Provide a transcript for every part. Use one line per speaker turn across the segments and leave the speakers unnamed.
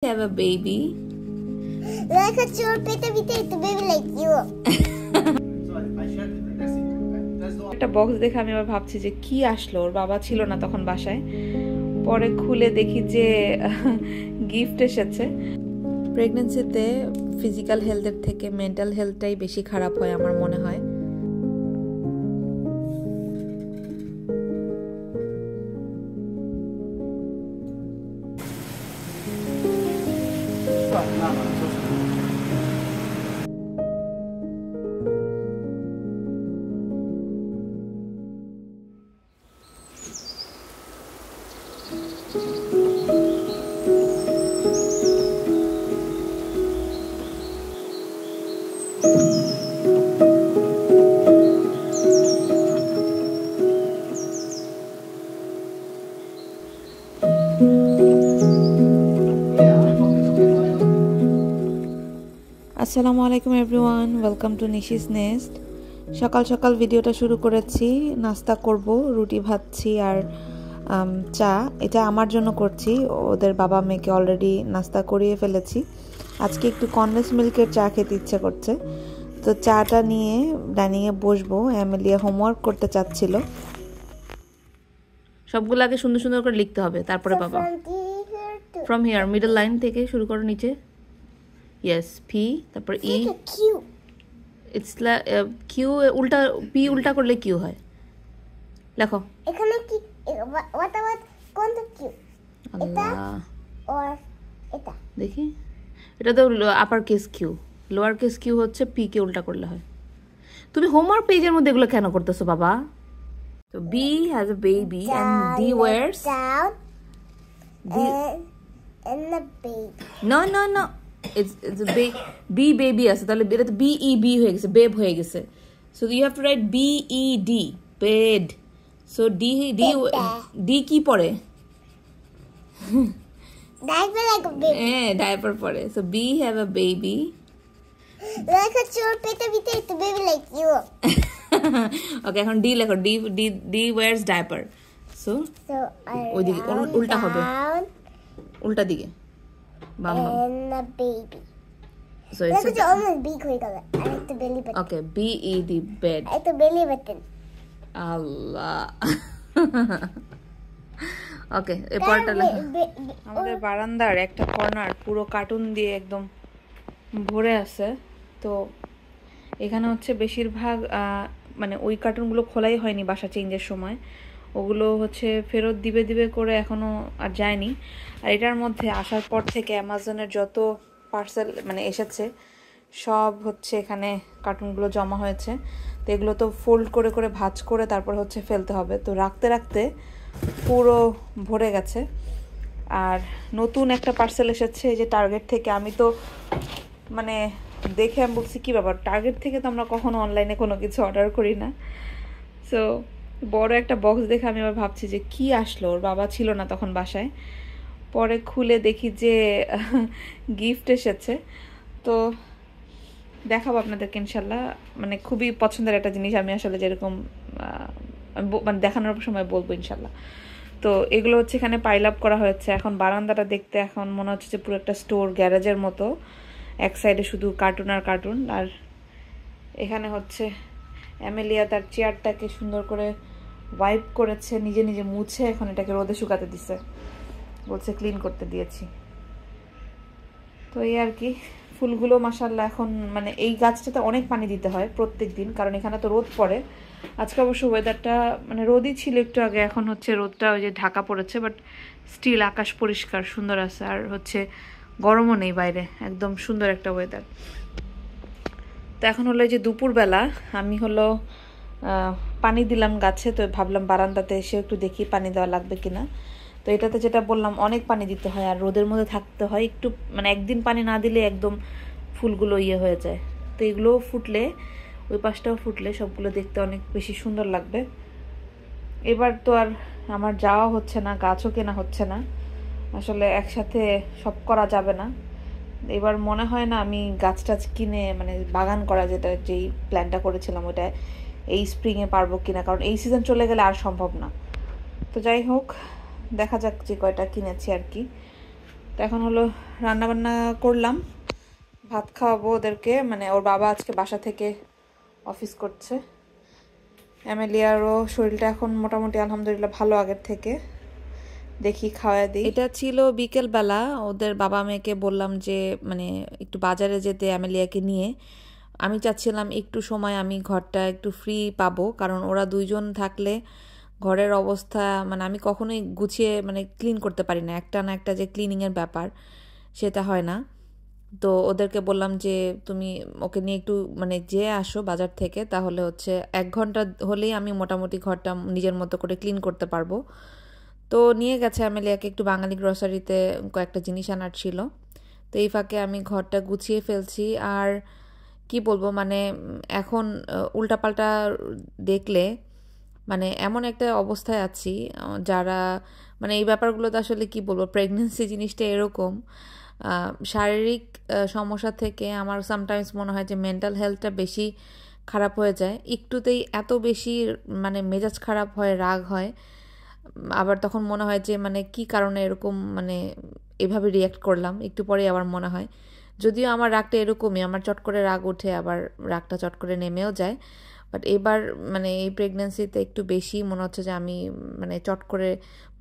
Have a baby.
Like a short baby, take the baby like you.
একটা box দেখে আমি আবার ভাবছি যে কি আসলো, ওর বাবা ছিল না তখন বাসায়। পরে খুলে দেখি যে গিফট এসেছে। প্রেগন্যান্সিতে ফিজিক্যাল হেলথের থেকে মেন্টাল হেলথটাই বেশি খারাপ হয় আমার মনে হয়। আসসালামু আলাইকুম everyone, welcome to Nishi's nest. সকাল সকাল ভিডিওটা শুরু করেছি। নাস্তা করব, রুটি ভাজছি আর চা। এটা আমার জন্য করছি, ওদের বাবা মেয়েকে অলরেডি নাস্তা করিয়ে ফেলেছি। আজকে একটু কনডেন্স মিল্কের চা খেতে ইচ্ছে করছে, তো চাটা নিয়ে ডাইনিংয়ে বসবো। এমিলিয়া হোমওয়ার্ক করতে চাচ্ছিল। সবগুলো আগে সুন্দর সুন্দর করে লিখতে হবে, তারপরে বাবা। ফ্রম হিয়ার, মিডল লাইন থেকে শুরু করো নিচে। Yes, P, তারপর E.
Q.
It's like Q উল্টা, P উল্টা করলে Q হয়। লেখো।
এখানে কি what about কোনটা Q? এটা or এটা?
দেখি, এটা তো upper case Q, lower case Q হচ্ছে P কে উল্টা করলে হয়। তুমি হোমওয়ার্ক পেজের মধ্যে এগুলো কেন করতেছো বাবা? তো B has a baby and D wears
down and the baby.
No. It's a B baby আছে, তাহলে এটা তো BEB হয়ে গেছে, বেব হয়ে গেছে। So you have to write BED, bed. So D কি পড়ে?
Diaper like a baby.
Diaper পড়ে। So B have a baby.
Like a short baby, take the baby like you.
Okay, এখন D লেখো। D wears diaper. So ওইদিকে উল্টা হবে, উল্টা দিকে।
And the baby.
So it's
almost big way color. I like the belly button.
Okay, BED, bed.
I like the belly button.
Allah. Okay, এই পার্টটা আমাদের বারান্দার একটা কর্নার পুরো কার্টুন দিয়ে একদম ভরে আছে। তো এখানে হচ্ছে বেশিরভাগ মানে ওই কার্টুনগুলো খোলাই হয়নি বাসা চেঞ্জের সময়, ওগুলো হচ্ছে ফেরত দিবে করে এখনো আর যায়নি। আর এটার মধ্যে আসার পর থেকে অ্যামাজনের যত পার্সেল মানে এসেছে সব হচ্ছে এখানে কার্টুনগুলো জমা হয়েছে। তো এগুলো তো ফোল্ড করে করে ভাঁজ করে তারপর হচ্ছে ফেলতে হবে। তো রাখতে রাখতে পুরো ভরে গেছে। আর নতুন একটা পার্সেল এসেছে এই যে টার্গেট থেকে। আমি তো মানে দেখে আমি বলছি কী ব্যাপার, টার্গেট থেকে তো আমরা কখনো অনলাইনে কোনো কিছু অর্ডার করি না। সো বড় একটা বক্স দেখে আমি আবার ভাবছি যে কি আসলো, ওর বাবা ছিল না তখন বাসায়। পরে খুলে দেখি যে গিফট এসেছে। তো দেখাবো আপনাদেরকে ইনশাল্লাহ। মানে খুবই পছন্দের একটা জিনিস, আমি আসলে যেরকম মানে দেখানোর সময় বলবো ইনশাল্লাহ। তো এগুলো হচ্ছে এখানে পাইল আপ করা হয়েছে। এখন বারান্দাটা দেখতে এখন মনে হচ্ছে যে পুরো একটা স্টোর, গ্যারেজের মতো। এক সাইডে শুধু কার্টুন আর কার্টুন। আর এখানে হচ্ছে এমিলিয়া তার চেয়ারটাকে সুন্দর করে ওয়াইপ করেছে, নিজে নিজে মুছে এখন এটাকে রোদে শুকাতে দিছে, বলছে ক্লিন করতে দিয়েছি। তো এই আর কি। ফুলগুলো মাশাআল্লাহ এখন মানে এই গাছটাতে অনেক পানি দিতে হয় প্রত্যেক দিন, কারণ এখানে তো রোদ পড়ে। আজকে অবশ্য ওয়েদারটা মানে রোদই ছিল একটু আগে, এখন হচ্ছে রোদটা ওই যে ঢাকা পড়েছে, বাট স্টিল আকাশ পরিষ্কার সুন্দর আছে। আর হচ্ছে গরমও নেই বাইরে, একদম সুন্দর একটা ওয়েদার। তো এখন হলো যে দুপুরবেলা আমি হলো পানি দিলাম গাছে। তো ভাবলাম বারান্দাতে এসে একটু দেখি পানি দেওয়া লাগবে কিনা। তো এটাতে যেটা বললাম অনেক পানি দিতে হয় আর রোদের মধ্যে থাকতে হয়। একটু মানে একদিন পানি না দিলে একদম ফুলগুলো হয়ে যায়। তো এগুলোও ফুটলে, ওই পাশটাও ফুটলে সবগুলো দেখতে অনেক বেশি সুন্দর লাগবে। এবার তো আর আমার যাওয়া হচ্ছে না, গাছও কেনা হচ্ছে না, আসলে একসাথে সব করা যাবে না। এবার মনে হয় না আমি গাছ টাছ কিনে মানে বাগান করা, যেই প্ল্যানটা করেছিলাম ওটা এই স্প্রিংয়ে পারবো কিনা, কারণ এই সিজন চলে গেলে আর সম্ভব না। তো যাই হোক, দেখা যাক যে কয়টা কিনেছি আর কি। তো এখন হলো রান্নাবান্না করলাম, ভাত খাওয়াবো ওদেরকে, মানে ওর বাবা আজকে বাসা থেকে অফিস করছে। অ্যামেলিয়ারও শরীরটা এখন মোটামুটি আলহামদুলিল্লাহ ভালো আগের থেকে, দেখি খাওয়া দিই। এটা ছিল বিকেলবেলা, ওদের বাবা মেয়েকে বললাম যে মানে একটু বাজারে যেতে অ্যামেলিয়াকে নিয়ে। আমি চাচ্ছিলাম একটু সময় আমি ঘরটা একটু ফ্রি পাবো, কারণ ওরা দুইজন থাকলে ঘরের অবস্থা মানে আমি কখনোই গুছিয়ে মানে ক্লিন করতে পারি না, একটা না একটা যে ক্লিনিংয়ের ব্যাপার সেটা হয় না। তো ওদেরকে বললাম যে তুমি ওকে নিয়ে একটু মানে যেয়ে আসো বাজার থেকে, তাহলে হচ্ছে 1 ঘন্টা হলেই আমি মোটামুটি ঘরটা নিজের মতো করে ক্লিন করতে পারবো। তো নিয়ে গেছে অ্যামেলিয়াকে একটু বাঙালি গ্রসারিতে, কয়েকটা জিনিস আনার ছিল। তো এই ফাঁকে আমি ঘরটা গুছিয়ে ফেলছি। আর কি বলবো মানে এখন উল্টাপাল্টা দেখলে মানে এমন একটা অবস্থায় আছি যারা মানে এই ব্যাপারগুলোতে আসলে কি বলবো, প্রেগনেন্সি জিনিসটা এরকম শারীরিক সমস্যা থেকে আমার সামটাইমস মনে হয় যে মেন্টাল হেলথটা বেশি খারাপ হয়ে যায়। একটুতেই এত বেশি মানে মেজাজ খারাপ হয়, রাগ হয়, আবার তখন মনে হয় যে মানে কি কারণে এরকম মানে এভাবে রিয়্যাক্ট করলাম। একটু পরে আবার মনে হয়, যদিও আমার রাগটা এরকমই, আমার চট করে রাগ উঠে আবার রাগটা চট করে নেমেও যায়, বাট এবার মানে এই প্রেগনেন্সিতে একটু বেশি মনে হচ্ছে যে আমি মানে চট করে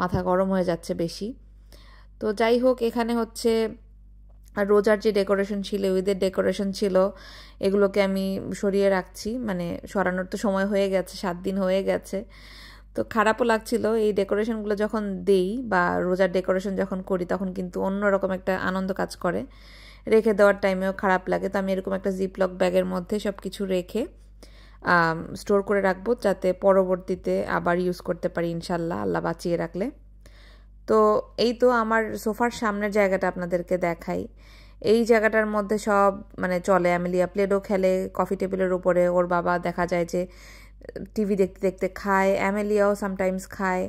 মাথা গরম হয়ে যাচ্ছে বেশি। তো যাই হোক, এখানে হচ্ছে রোজার যে ডেকোরেশন ছিল, ঈদের ডেকোরেশন ছিল, এগুলোকে আমি সরিয়ে রাখছি, মানে সরানোর তো সময় হয়ে গেছে, 7 দিন হয়ে গেছে। তো খারাপও লাগছিল, এই ডেকোরেশনগুলো যখন দেই বা রোজার ডেকোরেশন যখন করি তখন কিন্তু অন্যরকম একটা আনন্দ কাজ করে, রেখে দেওয়ার টাইমেও খারাপ লাগে। তো আমি এরকম একটা জিপলক ব্যাগের মধ্যে সব কিছু রেখে স্টোর করে রাখবো, যাতে পরবর্তীতে আবার ইউজ করতে পারি ইনশাল্লাহ, আল্লাহ বাঁচিয়ে রাখলে। তো এই তো আমার সোফার সামনের জায়গাটা আপনাদেরকে দেখাই। এই জায়গাটার মধ্যে সব মানে চলে, অ্যামেলিয়া প্লেডো খেলে কফি টেবিলের উপরে, ওর বাবা দেখা যায় যে টিভি দেখতে দেখতে খায়, অ্যামেলিয়াও সামটাইমস খায়।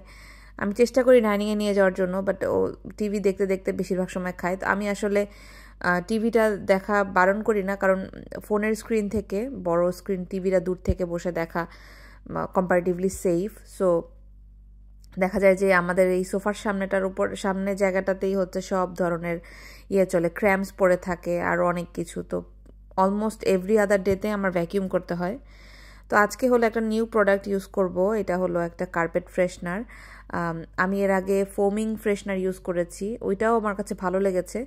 আমি চেষ্টা করি ডাইনিংয়ে নিয়ে যাওয়ার জন্য, বাট ও টিভি দেখতে দেখতে বেশিরভাগ সময় খায়। তো আমি আসলে টিভিটা দেখা বারণ করি না, কারণ ফোনের স্ক্রিন থেকে বড় স্ক্রিন টিভিটা দূর থেকে বসে দেখা কম্পারেটিভলি সেফ। সো দেখা যায় যে আমাদের এই সোফার সামনেটার উপর সামনের জায়গাটাতেই হচ্ছে সব ধরনের চলে, ক্র্যাম্পস পড়ে থাকে আর অনেক কিছু। তো অলমোস্ট এভরি আদার ডেতে আমার ভ্যাকিউম করতে হয়। তো আজকে হলো একটা নিউ প্রোডাক্ট ইউজ করব, এটা হলো একটা কার্পেট ফ্রেশনার। আমি এর আগে ফোমিং ফ্রেশনার ইউজ করেছি, ওইটাও আমার কাছে ভালো লেগেছে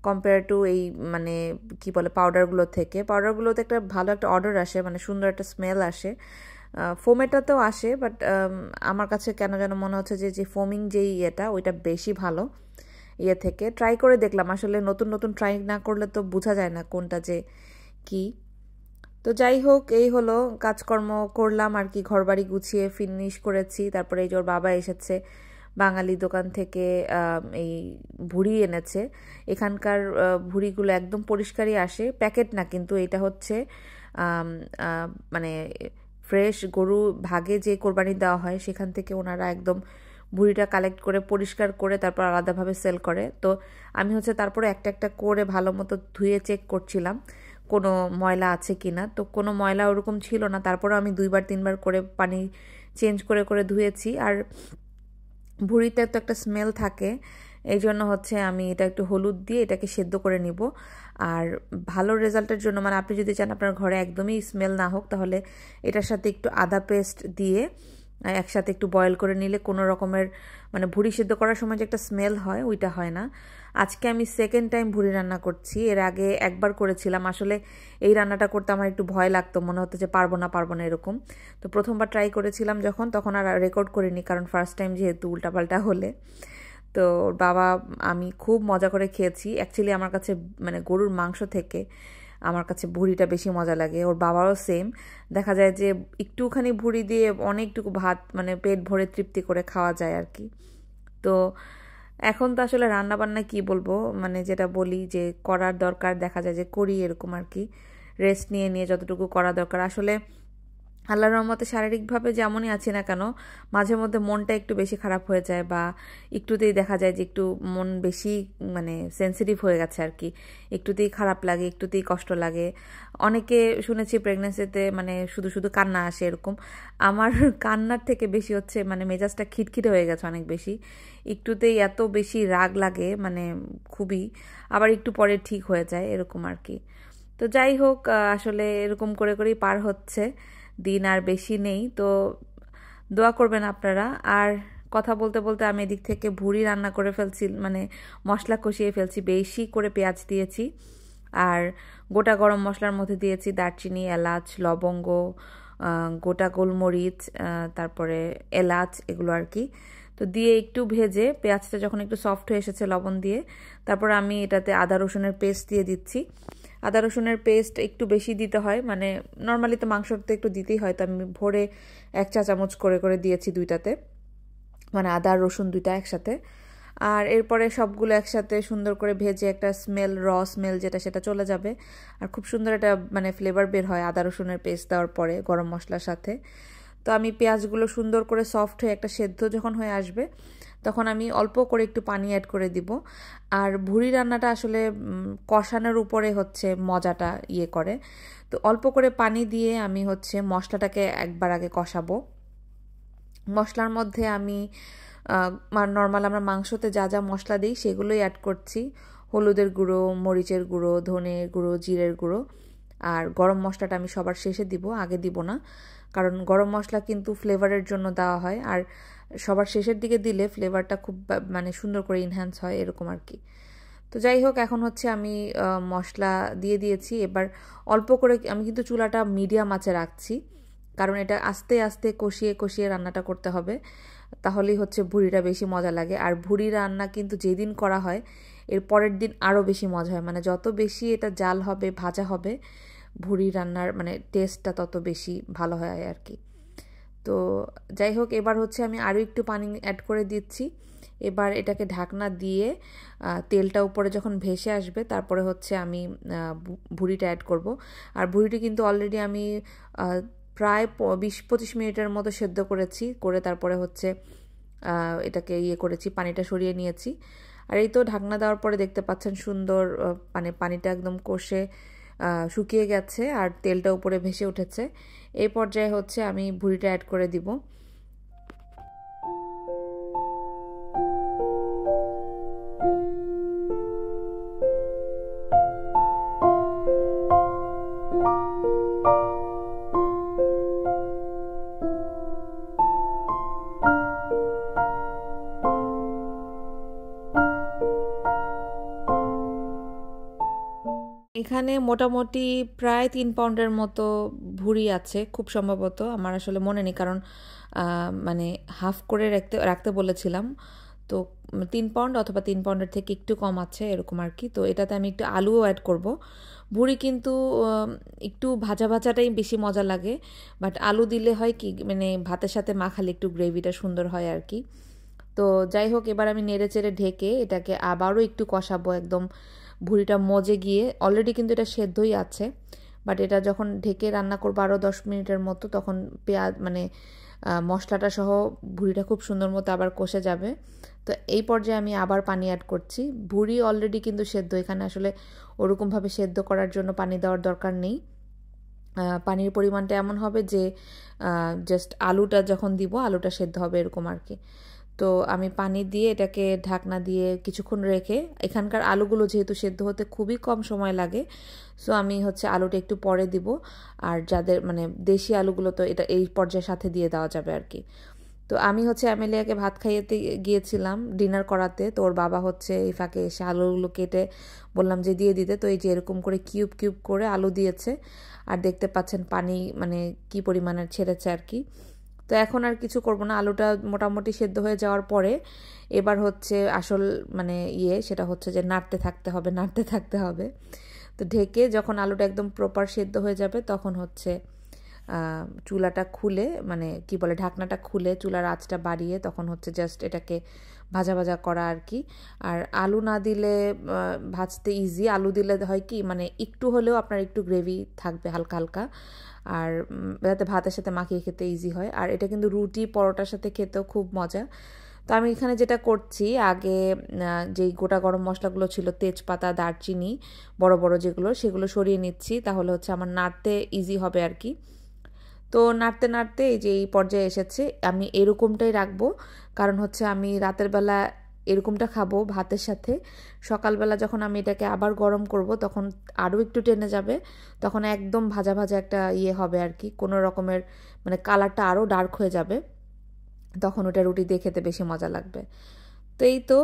কম্পেয়ার টু এই মানে কি বলে পাউডারগুলো থেকে। পাউডারগুলোতে একটা ভালো একটা অর্ডার আসে, মানে সুন্দর একটা স্মেল আসে, ফোমেটাতেও আসে, বাট আমার কাছে কেন যেন মনে হচ্ছে যে ফোমিং যেই ওইটা বেশি ভালো থেকে। ট্রাই করে দেখলাম, আসলে নতুন নতুন ট্রাই না করলে তো বোঝা যায় না কোনটা যে কি। তো যাই হোক, এই হলো কাজকর্ম করলাম আর কি, ঘরবাড়ি গুছিয়ে ফিনিশ করেছি। তারপরে এই যে ওর বাবা এসেছে বাঙালি দোকান থেকে, এই ভুড়ি এনেছে। এখানকার ভুড়িগুলো একদম পরিষ্কারই আসে, প্যাকেট না কিন্তু, এটা হচ্ছে মানে ফ্রেশ গরু ভাগে যে কোরবানি দেওয়া হয় সেখান থেকে ওনারা একদম ভুড়িটা কালেক্ট করে পরিষ্কার করে তারপর আলাদাভাবে সেল করে। তো আমি হচ্ছে তারপরে একটা একটা করে ভালো মতো ধুয়ে চেক করছিলাম কোনো ময়লা আছে কিনা। তো কোনো ময়লা ওরকম ছিল না, তারপরে আমি 2বার 3বার করে পানি চেঞ্জ করে করে ধুয়েছি। আর ভুড়িতে তো একটা স্মেল থাকে, এই জন্য হচ্ছে আমি এটা একটু হলুদ দিয়ে এটাকে সেদ্ধ করে নিব। আর ভালো রেজাল্টের জন্য মানে আপনি যদি চান আপনার ঘরে একদমই স্মেল না হোক, তাহলে এটার সাথে একটু আদা পেস্ট দিয়ে একসাথে একটু বয়েল করে নিলে কোনো রকমের মানে ভুড়ি সেদ্ধ করার সময় যে একটা স্মেল হয় ওইটা হয় না। আজকে আমি সেকেন্ড টাইম ভুড়ি রান্না করছি, এর আগে একবার করেছিলাম। আসলে এই রান্নাটা করতে আমার একটু ভয় লাগতো, মনে হতো যে পারবো না এরকম। তো প্রথমবার ট্রাই করেছিলাম যখন, তখন আর রেকর্ড করিনি, কারণ ফার্স্ট টাইম যেহেতু উল্টাপাল্টা হলে। তো বাবা আমি খুব মজা করে খেয়েছি। অ্যাকচুয়ালি আমার কাছে মানে গরুর মাংস থেকে আমার কাছে ভুড়িটা বেশি মজা লাগে, ওর বাবারও সেম। দেখা যায় যে একটুখানি ভুড়ি দিয়ে অনেকটুকু ভাত মানে পেট ভরে তৃপ্তি করে খাওয়া যায় আর কি। তো এখন তো আসলে রান্নাবান্না কি বলবো, মানে যেটা বলি যে করার দরকার, দেখা যায় যে করি এরকম আর কি, রেস্ট নিয়ে নিয়ে যতটুকু করা দরকার। আসলে আল্লাহর রহমতে শারীরিকভাবে যেমনই আছি না কেন, মাঝে মধ্যে মনটা একটু বেশি খারাপ হয়ে যায়, বা একটুতেই দেখা যায় যে একটু মন বেশি মানে সেন্সিটিভ হয়ে গেছে আর কি। একটুতেই খারাপ লাগে, একটুতেই কষ্ট লাগে। অনেকে শুনেছি প্রেগনেন্সিতে মানে শুধু শুধু কান্না আসে, এরকম। আমার কান্নার থেকে বেশি হচ্ছে মানে মেজাজটা খিটখিটে হয়ে গেছে অনেক বেশি। একটুতেই এত বেশি রাগ লাগে মানে খুবই, আবার একটু পরে ঠিক হয়ে যায় এরকম আর কি। তো যাই হোক, আসলে এরকম করে করেই পার হচ্ছে দিন, আর বেশি নেই। তো দোয়া করবেন আপনারা। আর কথা বলতে বলতে আমি এদিক থেকে ভুড়ি রান্না করে ফেলছি, মানে মশলা কষিয়ে ফেলছি, বেশি করে পেঁয়াজ দিয়েছি, আর গোটা গরম মশলার মধ্যে দিয়েছি দারচিনি, এলাচ, লবঙ্গ, গোটা গোলমরিচ, তারপরে এলাচ, এগুলো আর কি। তো দিয়ে একটু ভেজে পেঁয়াজটা যখন একটু সফট হয়ে এসেছে লবণ দিয়ে, তারপর আমি এটাতে আদা রসুনের পেস্ট দিয়ে দিচ্ছি। আদা রসুনের পেস্ট একটু বেশি দিতে হয়, মানে নর্মালি তো মাংসতে একটু দিতেই হয়, তো আমি ভরে 1 চা চামচ করে করে দিয়েছি দুইটাতে, মানে আদা আর রসুন দুইটা একসাথে। আর এরপরে সবগুলো একসাথে সুন্দর করে ভেজে একটা স্মেল, স্মেল যেটা, সেটা চলে যাবে, আর খুব সুন্দর একটা মানে ফ্লেভার বের হয় আদা রসুনের পেস্ট দেওয়ার পরে গরম মশলার সাথে। তো আমি পেঁয়াজগুলো সুন্দর করে সফট হয়ে একটা সেদ্ধ যখন হয়ে আসবে, তখন আমি অল্প করে একটু পানি অ্যাড করে দিব। আর ভুড়ি রান্নাটা আসলে কষানোর উপরে হচ্ছে মজাটা ইয়ে করে। তো অল্প করে পানি দিয়ে আমি হচ্ছে মশলাটাকে একবার আগে কষাবো। মশলার মধ্যে আমি নর্মাল আমরা মাংসতে যা যা মশলা দিই সেগুলোই অ্যাড করছি। হলুদের গুঁড়ো, মরিচের গুঁড়ো, ধনের গুঁড়ো, জিরের গুঁড়ো, আর গরম মশলাটা আমি সবার শেষে দিব, আগে দিব না, কারণ গরম মশলা কিন্তু ফ্লেভারের জন্য দেওয়া হয়, আর সবার শেষের দিকে দিলে ফ্লেভারটা খুব মানে সুন্দর করে ইনহ্যান্স হয় এরকম আর কি। তো যাই হোক, এখন হচ্ছে আমি মশলা দিয়ে দিয়েছি। এবার অল্প করে আমি কিন্তু চুলাটা মিডিয়াম আঁচে রাখছি, কারণ এটা আস্তে আস্তে কষিয়ে কষিয়ে রান্নাটা করতে হবে, তাহলেই হচ্ছে ভুড়িটা বেশি মজা লাগে। আর ভুড়ি রান্না কিন্তু যেদিন করা হয় এর পরের দিন আরও বেশি মজা হয়, মানে যত বেশি এটা জাল হবে, ভাজা হবে, ভুড়ি রান্নার মানে টেস্টটা তত বেশি ভালো হয় আর কি। তো যাই হোক, এবার হচ্ছে আমি আরও একটু পানি অ্যাড করে দিচ্ছি। এবার এটাকে ঢাকনা দিয়ে তেলটা উপরে যখন ভেসে আসবে, তারপরে হচ্ছে আমি ভুড়িটা অ্যাড করব। আর ভুড়িটি কিন্তু অলরেডি আমি প্রায় 20-25 মিনিটের মতো সেদ্ধ করেছি, করে তারপরে হচ্ছে এটাকে ইয়ে করেছি, পানিটা সরিয়ে নিয়েছি। আর এই তো ঢাকনা দেওয়ার পরে দেখতে পাচ্ছেন সুন্দর মানে পানিটা একদম কষে শুকিয়ে গেছে, আর তেলটা উপরে ভেসে উঠেছে। এই পর্যায়ে হচ্ছে আমি ভুড়িটা অ্যাড করে দিব। এখানে মোটামুটি প্রায় 3 পাউন্ডের মতো ভুড়ি আছে খুব সম্ভবত, আমার আসলে মনে নেই, কারণ মানে হাফ করে রাখতে বলেছিলাম। তো 3 পাউন্ড অথবা 3 পাউন্ডের থেকে একটু কম আছে এরকম আর কি। তো এটাতে আমি একটু আলুও অ্যাড করব। ভুড়ি কিন্তু একটু ভাজা ভাজাটাই বেশি মজা লাগে, বাট আলু দিলে হয় কি মানে ভাতের সাথে মাখালে একটু গ্রেভিটা সুন্দর হয় আর কি। তো যাই হোক, এবার আমি নেড়ে চেড়ে ঢেকে এটাকে আবারও একটু কষাবো, একদম ভুড়িটা মজে গিয়ে। অলরেডি কিন্তু এটা সেদ্ধই আছে, বাট এটা যখন ঢেকে রান্না করবো আরও 10 মিনিটের মতো, তখন পেঁয়াজ মানে মশলাটা সহ ভুড়িটা খুব সুন্দর মতো আবার কষে যাবে। তো এই পর্যায়ে আমি আবার পানি অ্যাড করছি। ভুড়ি অলরেডি কিন্তু সেদ্ধ, এখানে আসলে ওরকমভাবে সেদ্ধ করার জন্য পানি দেওয়ার দরকার নেই। পানির পরিমাণটা এমন হবে যে জাস্ট আলুটা যখন দিব আলুটা সেদ্ধ হবে এরকম আর কি। তো আমি পানি দিয়ে এটাকে ঢাকনা দিয়ে কিছুক্ষণ রেখে, এখানকার আলুগুলো যেহেতু সেদ্ধ হতে খুবই কম সময় লাগে, সো আমি হচ্ছে আলুটা একটু পরে দিব। আর যাদের মানে দেশি আলুগুলো তো এটা এই পর্যায়ের সাথে দিয়ে দেওয়া যাবে আর কি। তো আমি হচ্ছে অ্যামেলিয়াকে ভাত খাইয়েতে গিয়েছিলাম ডিনার করাতে, তো ওর বাবা হচ্ছে এই ফাঁকে এসে আলুগুলো কেটে বললাম যে দিয়ে দিতে, তো এই যে এরকম করে কিউব কিউব করে আলু দিয়েছে, আর দেখতে পাচ্ছেন পানি মানে কি পরিমাণের ছেড়েছে আর কি। তো এখন আর কিছু করব না, আলুটা মোটামুটি সেদ্ধ হয়ে যাওয়ার পরে এবার হচ্ছে আসল মানে সেটা হচ্ছে যে নাড়তে থাকতে হবে। তো ঢেকে যখন আলুটা একদম প্রপার সেদ্ধ হয়ে যাবে, তখন হচ্ছে চুলাটা খুলে মানে কি বলে ঢাকনাটা খুলে চুলার আঁচটা বাড়িয়ে তখন হচ্ছে জাস্ট এটাকে ভাজা ভাজা করা আর কি। আর আলু না দিলে ভাজতে ইজি, আলু দিলে হয় কি মানে একটু হলেও আপনার একটু গ্রেভি থাকবে হালকা হালকা, আর যাতে ভাতের সাথে মাখিয়ে খেতে ইজি হয়। আর এটা কিন্তু রুটি পরোটার সাথে খেতেও খুব মজা। তো আমি এখানে যেটা করছি, আগে যেই গোটা গরম মশলাগুলো ছিল, তেজপাতা, দারচিনি, বড় বড় যেগুলো, সেগুলো সরিয়ে নিচ্ছি, তাহলে হচ্ছে আমার নাড়তে ইজি হবে আর কি। তো নাড়তে নাড়তে এই যে এই পর্যায়ে এসেছে, আমি এরকমটাই রাখবো, কারণ হচ্ছে আমি রাতের বেলা এরকমটা খাবো ভাতের সাথে। সকালবেলা যখন আমি এটাকে আবার গরম করব তখন আরও একটু টেনে যাবে, তখন একদম ভাজা ভাজা একটা ইয়ে হবে আর কি, কোনো রকমের মানে কালারটা আরও ডার্ক হয়ে যাবে, তখন ওটা রুটি দিয়ে খেতে বেশি মজা লাগবে। তো এই তো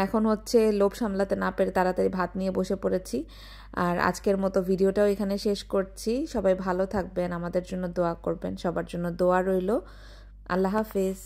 এখন হচ্ছে লোভ সামলাতে না পেরে তাড়াতাড়ি ভাত নিয়ে বসে পড়েছি। আর আজকের মতো ভিডিওটাও এখানে শেষ করছি। সবাই ভালো থাকবেন, আমাদের জন্য দোয়া করবেন, সবার জন্য দোয়া রইল। আল্লাহ হাফেজ।